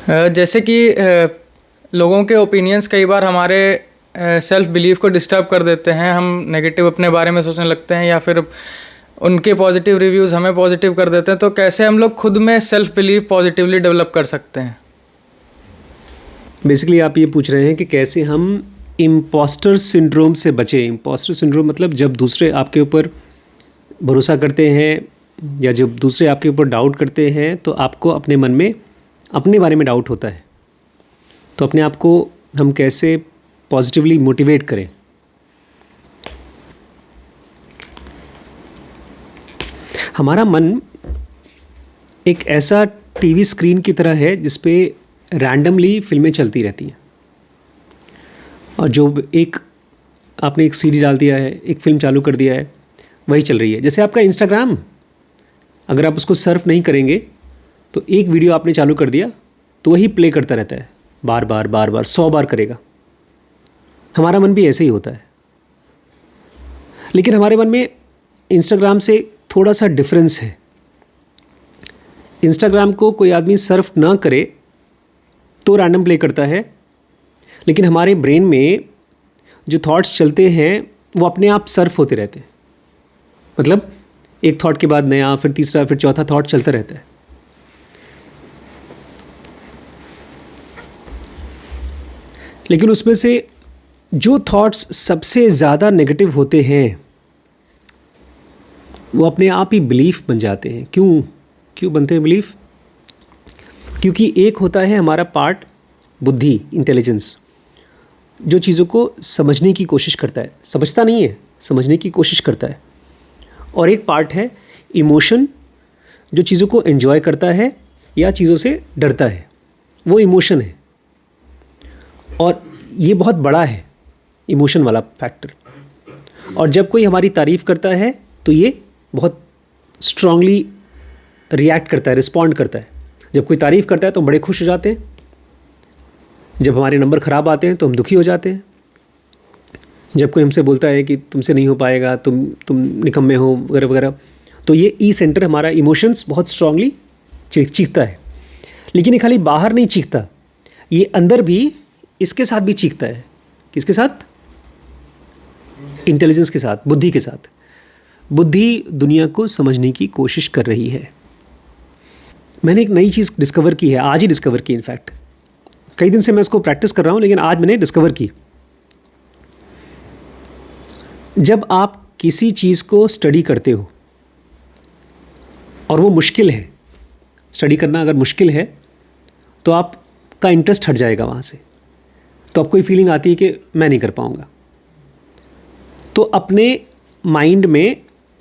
जैसे कि लोगों के ओपिनियंस कई बार हमारे सेल्फ बिलीफ को डिस्टर्ब कर देते हैं। हम नेगेटिव अपने बारे में सोचने लगते हैं या फिर उनके पॉजिटिव रिव्यूज़ हमें पॉजिटिव कर देते हैं। तो कैसे हम लोग खुद में सेल्फ बिलीफ पॉजिटिवली डेवलप कर सकते हैं? बेसिकली आप ये पूछ रहे हैं कि कैसे हम इम्पोस्टर सिंड्रोम से बचें। इम्पोस्टर सिंड्रोम मतलब जब दूसरे आपके ऊपर भरोसा करते हैं या जब दूसरे आपके ऊपर डाउट करते हैं तो आपको अपने मन में अपने बारे में डाउट होता है। तो अपने आप को हम कैसे पॉजिटिवली मोटिवेट करें। हमारा मन एक ऐसा टीवी स्क्रीन की तरह है जिस पे रैंडमली फिल्में चलती रहती हैं, और जो आपने एक सीडी डाल दिया है, एक फ़िल्म चालू कर दिया है, वही चल रही है। जैसे आपका इंस्टाग्राम, अगर आप उसको सर्फ नहीं करेंगे तो एक वीडियो आपने चालू कर दिया तो वही प्ले करता रहता है, बार बार 100 बार करेगा। हमारा मन भी ऐसे ही होता है, लेकिन हमारे मन में इंस्टाग्राम से थोड़ा सा डिफरेंस है। इंस्टाग्राम को कोई आदमी सर्फ ना करे तो रैंडम प्ले करता है, लेकिन हमारे ब्रेन में जो थॉट्स चलते हैं वो अपने आप सर्फ होते रहते हैं। मतलब एक थॉट के बाद नया, फिर तीसरा, फिर चौथा थॉट चलता रहता है। लेकिन उसमें से जो थॉट्स सबसे ज़्यादा नेगेटिव होते हैं वो अपने आप ही बिलीफ बन जाते हैं। क्यों बनते हैं बिलीफ? क्योंकि एक होता है हमारा पार्ट बुद्धि, इंटेलिजेंस, जो चीज़ों को समझने की कोशिश करता है, समझता नहीं है, समझने की कोशिश करता है। और एक पार्ट है इमोशन, जो चीज़ों को एंजॉय करता है या चीज़ों से डरता है, वो इमोशन है। और ये बहुत बड़ा है इमोशन वाला फैक्टर। और जब कोई हमारी तारीफ़ करता है तो ये बहुत स्ट्रांगली रिएक्ट करता है, रिस्पॉन्ड करता है। जब कोई तारीफ़ करता है तो हम बड़े खुश हो जाते हैं। जब हमारे नंबर ख़राब आते हैं तो हम दुखी हो जाते हैं। जब कोई हमसे बोलता है कि तुमसे नहीं हो पाएगा, तुम निकम्मे हो, वगैरह वगैरह, तो ये ई सेंटर हमारा इमोशंस बहुत स्ट्रांगली चीखता है। लेकिन ये खाली बाहर नहीं चीखता, ये अंदर भी इसके साथ भी चीखता है। किसके साथ? इंटेलिजेंस के साथ, बुद्धि के साथ। बुद्धि दुनिया को समझने की कोशिश कर रही है। मैंने एक नई चीज़ डिस्कवर की है, आज ही डिस्कवर की। इनफैक्ट कई दिन से मैं इसको प्रैक्टिस कर रहा हूँ, लेकिन आज मैंने डिस्कवर की। जब आप किसी चीज़ को स्टडी करते हो और वो मुश्किल है, स्टडी करना अगर मुश्किल है तो आपका इंटरेस्ट हट जाएगा वहाँ से। तो आपको ये फीलिंग आती है कि मैं नहीं कर पाऊँगा। तो अपने माइंड में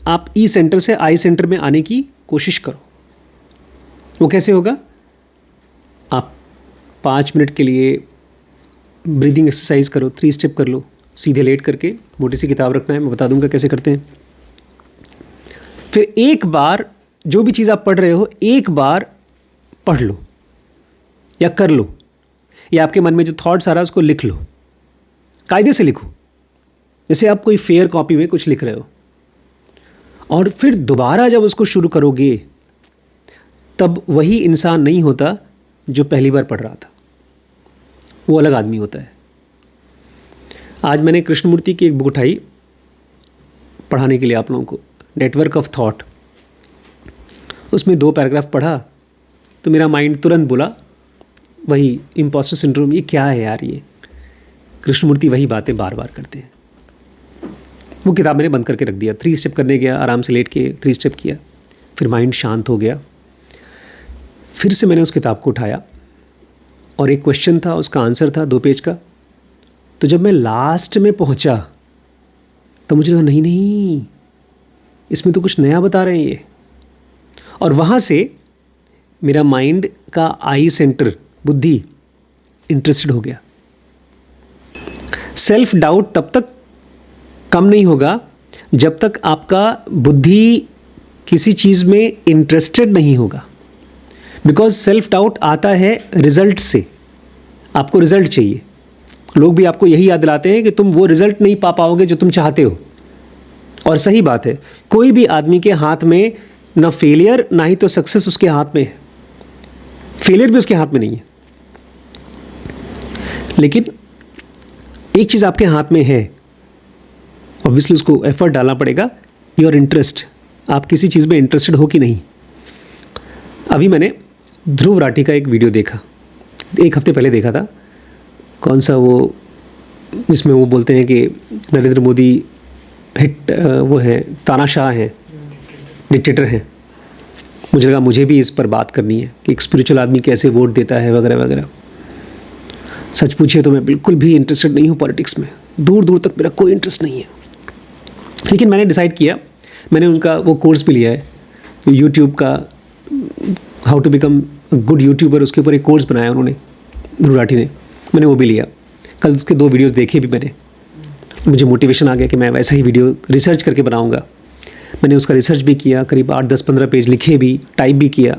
आप ई सेंटर से आई सेंटर में आने की कोशिश करो। वो कैसे होगा? आप 5 मिनट के लिए ब्रीदिंग एक्सरसाइज करो, 3 स्टेप कर लो, सीधे लेट करके। मोटी सी किताब रखना है, मैं बता दूंगा कैसे करते हैं। फिर एक बार जो भी चीज़ आप पढ़ रहे हो, एक बार पढ़ लो या कर लो, या आपके मन में जो थॉट्स आ रहा है उसको लिख लो। कायदे से लिखो, जैसे आप कोई फेयर कॉपी में कुछ लिख रहे हो। और फिर दोबारा जब उसको शुरू करोगे तब वही इंसान नहीं होता जो पहली बार पढ़ रहा था, वो अलग आदमी होता है। आज मैंने कृष्णमूर्ति की एक बुक उठाई पढ़ाने के लिए आप लोगों को, नेटवर्क ऑफ थॉट। उसमें 2 पैराग्राफ पढ़ा तो मेरा माइंड तुरंत बोला वही इम्पोस्टर सिंड्रोम। ये क्या है यार? ये कृष्णमूर्ति वही बातें बार बार करते हैं। वो किताब मैंने बंद करके रख दिया। 3 स्टेप करने गया, आराम से लेट के 3 स्टेप किया, फिर माइंड शांत हो गया। फिर से मैंने उस किताब को उठाया और एक क्वेश्चन था, उसका आंसर था 2 पेज का। तो जब मैं लास्ट में पहुंचा तो मुझे लगा नहीं, इसमें तो कुछ नया बता रहे हैं ये। और वहाँ से मेरा माइंड का आई सेंटर, बुद्धि, इंटरेस्टेड हो गया। सेल्फ डाउट तब तक कम नहीं होगा जब तक आपका बुद्धि किसी चीज़ में इंटरेस्टेड नहीं होगा। बिकॉज सेल्फ डाउट आता है रिजल्ट से। आपको रिजल्ट चाहिए। लोग भी आपको यही याद दिलाते हैं कि तुम वो रिजल्ट नहीं पा पाओगे जो तुम चाहते हो। और सही बात है, कोई भी आदमी के हाथ में ना फेलियर ना ही तो सक्सेस उसके हाथ में है। फेलियर भी उसके हाथ में नहीं है। लेकिन एक चीज़ आपके हाथ में है, ऑब्वियसली उसको एफर्ट डालना पड़ेगा, योर इंटरेस्ट, आप किसी चीज़ में इंटरेस्टेड हो कि नहीं। अभी मैंने ध्रुव राठी का एक वीडियो देखा, 1 हफ्ते पहले देखा था, कौन सा वो, जिसमें वो बोलते हैं कि नरेंद्र मोदी वो हैं, तानाशाह हैं, डिक्टेटर हैं। मुझे लगा मुझे भी इस पर बात करनी है कि एक स्पिरिचुअल आदमी कैसे वोट देता है वगैरह वगैरह। सच पूछिए तो मैं बिल्कुल भी इंटरेस्टेड नहीं हूँ पॉलिटिक्स में, दूर दूर तक मेरा कोई इंटरेस्ट नहीं है। लेकिन मैंने डिसाइड किया, मैंने उनका वो कोर्स भी लिया है यूट्यूब का, how to become good YouTuber, उसके ऊपर एक कोर्स बनाया उन्होंने, ध्रुव राठी ने, मैंने वो भी लिया। कल उसके 2 वीडियोस देखे भी मैंने, मुझे मोटिवेशन आ गया कि मैं वैसा ही वीडियो रिसर्च करके बनाऊंगा। मैंने उसका रिसर्च भी किया, करीब 8-10-15 पेज लिखे भी, टाइप भी किया,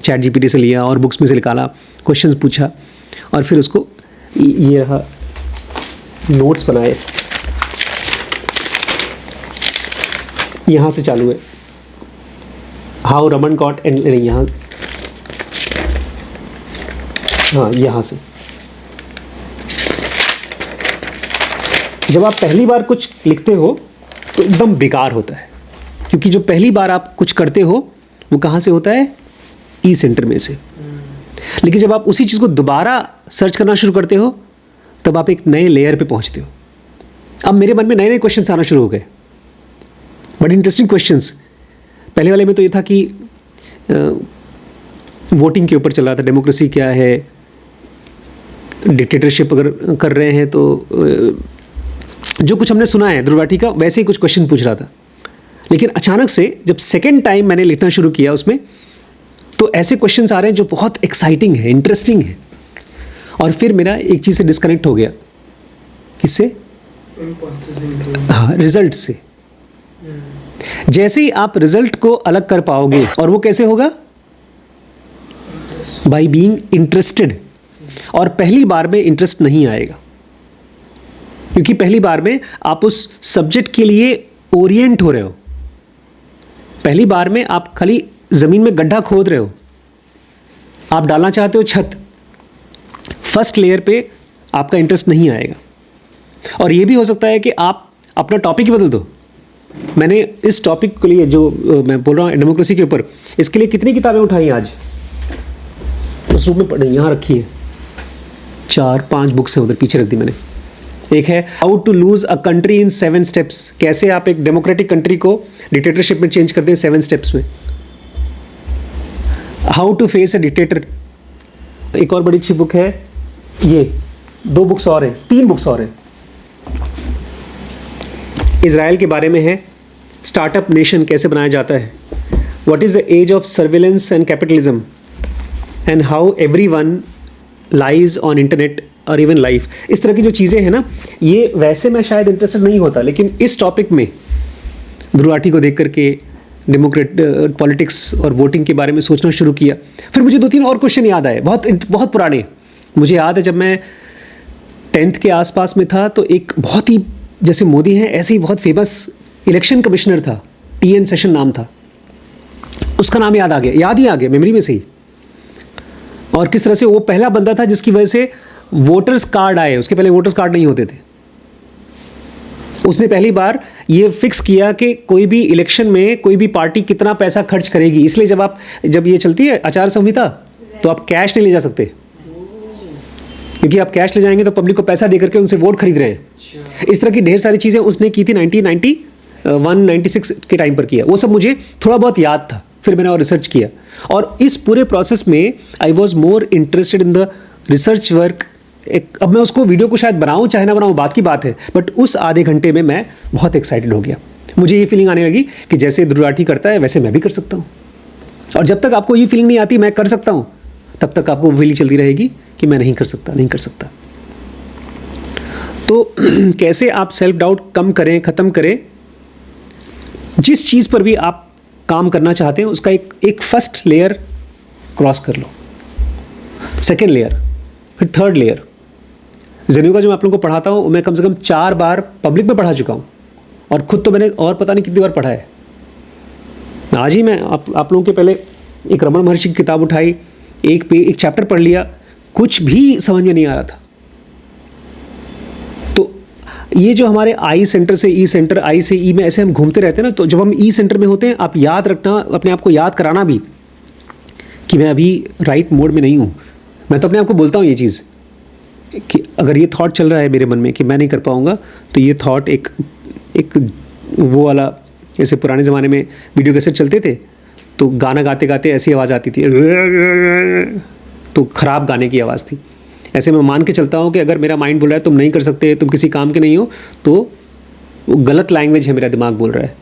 चैट जीपीटी से लिया और बुक्स में से निकाला, क्वेश्चंस पूछा और फिर उसको ये रहा नोट्स बनाए। यहाँ से चालू है, हाउ रमन गॉट एंड, यहाँ, हाँ यहाँ से। जब आप पहली बार कुछ लिखते हो तो एकदम बेकार होता है, क्योंकि जो पहली बार आप कुछ करते हो वो कहाँ से होता है, ई सेंटर में से। लेकिन जब आप उसी चीज़ को दोबारा सर्च करना शुरू करते हो तब आप एक नए लेयर पे पहुँचते हो। अब मेरे मन में नए नए क्वेश्चंस आना शुरू हो गए, बड़े इंटरेस्टिंग क्वेश्चंस। पहले वाले में तो ये था कि वोटिंग के ऊपर चल रहा था, डेमोक्रेसी क्या है, डिक्टेटरशिप अगर कर रहे हैं तो जो कुछ हमने सुना है ध्रुव राठी का, वैसे ही कुछ क्वेश्चन पूछ रहा था। लेकिन अचानक से जब सेकेंड टाइम मैंने लिखना शुरू किया उसमें, तो ऐसे क्वेश्चंस आ रहे हैं जो बहुत एक्साइटिंग है, इंटरेस्टिंग है। और फिर मेरा एक चीज़ से डिस्कनेक्ट हो गया, किससे, हाँ, रिजल्ट से। जैसे ही आप रिजल्ट को अलग कर पाओगे, और वो कैसे होगा, बाय बीइंग इंटरेस्टेड। और पहली बार में इंटरेस्ट नहीं आएगा, क्योंकि पहली बार में आप उस सब्जेक्ट के लिए ओरिएंट हो रहे हो। पहली बार में आप खाली ज़मीन में गड्ढा खोद रहे हो, आप डालना चाहते हो छत, फर्स्ट लेयर पे आपका इंटरेस्ट नहीं आएगा। और ये भी हो सकता है कि आप अपना टॉपिक ही बदल दो। मैंने इस टॉपिक के लिए, जो मैं बोल रहा हूँ डेमोक्रेसी के ऊपर, इसके लिए कितनी किताबें उठाई आज, उस रूप में पढ़ी, यहाँ रखी है, 4-5 बुक्स है, उधर पीछे रख दी मैंने। एक है how to lose a country in 7 steps, कैसे आप एक डेमोक्रेटिक कंट्री को डिक्टेटरशिप में चेंज करते हैं 7 स्टेप्स में। How to face a dictator, एक और बड़ी अच्छी बुक है, ये 2 बुक्स और हैं, 3 बुक्स और हैं। इजराइल के बारे में है, स्टार्टअप नेशन कैसे बनाया जाता है, what is the age of surveillance and capitalism, and how everyone lies on internet और इवन लाइफ। इस तरह की जो चीज़ें हैं ना, ये वैसे मैं शायद इंटरेस्टेड नहीं होता, लेकिन इस टॉपिक में ध्रुव राठी को देख करके डेमोक्रेट पॉलिटिक्स और वोटिंग के बारे में सोचना शुरू किया। फिर मुझे 2-3 और क्वेश्चन याद आए, बहुत पुराने। मुझे याद है जब मैं 10th के आसपास में था, तो एक बहुत ही, जैसे मोदी हैं ऐसे ही बहुत फेमस इलेक्शन कमिश्नर था, TN सेशन नाम था, उसका नाम याद ही आ गया मेमोरी में से ही। और किस तरह से वो पहला बंदा था जिसकी वजह से वोटर्स कार्ड आए, उसके पहले वोटर्स कार्ड नहीं होते थे। उसने पहली बार ये फिक्स किया कि कोई भी इलेक्शन में कोई भी पार्टी कितना पैसा खर्च करेगी, इसलिए जब ये चलती है आचार संहिता, तो आप कैश नहीं ले जा सकते, क्योंकि आप कैश ले जाएंगे तो पब्लिक को पैसा दे करके उनसे वोट खरीद रहे हैं। इस तरह की ढेर सारी चीज़ें उसने की थी 1991-96 के टाइम पर किया। वो सब मुझे थोड़ा बहुत याद था, फिर मैंने और रिसर्च किया, और इस पूरे प्रोसेस में I was more interested in the research work. अब मैं उसको वीडियो को शायद बनाऊं चाहे ना बनाऊं, बात की बात है, बट उस आधे घंटे में मैं बहुत एक्साइटेड हो गया। मुझे ये फीलिंग आने लगी कि जैसे ध्रुव राठी करता है वैसे मैं भी कर सकता हूँ। और जब तक आपको ये फीलिंग नहीं आती मैं कर सकता हूँ, तब तक आपको फीलिंग चलती रहेगी कि मैं नहीं कर सकता। तो कैसे आप सेल्फ डाउट कम करें, ख़त्म करें। जिस चीज़ पर भी आप काम करना चाहते हैं उसका एक फर्स्ट लेयर क्रॉस कर लो, सेकेंड लेयर, फिर थर्ड लेयर। ज़ेन्यू का जो मैं आप लोगों को पढ़ाता हूँ, मैं कम से कम 4 बार पब्लिक में पढ़ा चुका हूँ, और ख़ुद तो मैंने और पता नहीं कितनी बार पढ़ा है। आज ही मैं आप लोगों के पहले एक रमन महर्षि की किताब उठाई, एक चैप्टर पढ़ लिया, कुछ भी समझ में नहीं आ रहा था। ये जो हमारे आई सेंटर से ई सेंटर, आई से ई में ऐसे हम घूमते रहते हैं ना, तो जब हम ई सेंटर में होते हैं, आप याद रखना, अपने आप को याद कराना भी कि मैं अभी राइट मोड में नहीं हूँ। मैं तो अपने आप को बोलता हूँ ये चीज़ कि अगर ये थॉट चल रहा है मेरे मन में कि मैं नहीं कर पाऊँगा, तो ये थॉट एक वो वाला, जैसे पुराने ज़माने में वीडियो कैसेट चलते थे तो गाना गाते गाते ऐसी आवाज़ आती थी, तो ख़राब गाने की आवाज़ थी। ऐसे मैं मान के चलता हूँ कि अगर मेरा माइंड बोल रहा है तुम नहीं कर सकते, तुम किसी काम के नहीं हो, तो वो गलत लैंग्वेज है, मेरा दिमाग बोल रहा है।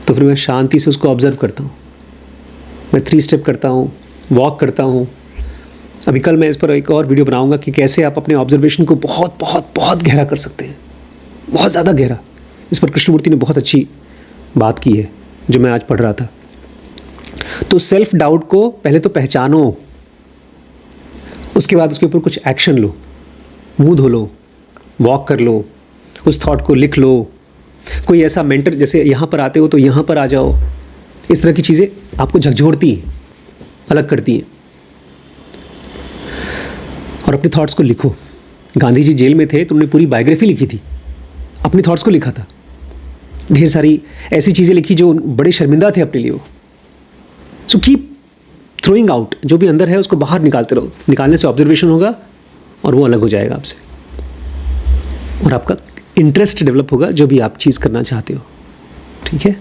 तो फिर मैं शांति से उसको ऑब्ज़र्व करता हूँ, मैं 3 स्टेप करता हूँ, वॉक करता हूँ। अभी कल मैं इस पर एक और वीडियो बनाऊँगा कि कैसे आप अपने ऑब्जर्वेशन को बहुत बहुत बहुत गहरा कर सकते हैं, बहुत ज़्यादा गहरा। इस पर कृष्णमूर्ति ने बहुत अच्छी बात की है जो मैं आज पढ़ रहा था। तो सेल्फ डाउट को पहले तो पहचानो, उसके बाद उसके ऊपर कुछ एक्शन लो, मुंह धो लो, वॉक कर लो, उस थॉट को लिख लो, कोई ऐसा मेंटर, जैसे यहाँ पर आते हो तो यहाँ पर आ जाओ। इस तरह की चीज़ें आपको झकझोरती हैं, अलग करती हैं। और अपने थॉट्स को लिखो। गांधी जी जेल में थे तो उन्होंने पूरी बायोग्राफी लिखी थी, अपने थॉट्स को लिखा था, ढेर सारी ऐसी चीज़ें लिखी जो बड़े शर्मिंदा थे अपने लिए वो। सो कीप थ्रोइंग आउट, जो भी अंदर है उसको बाहर निकालते रहो। निकालने से ऑब्जर्वेशन होगा और वो अलग हो जाएगा आपसे, और आपका इंटरेस्ट डेवलप होगा जो भी आप चीज़ करना चाहते हो। ठीक है।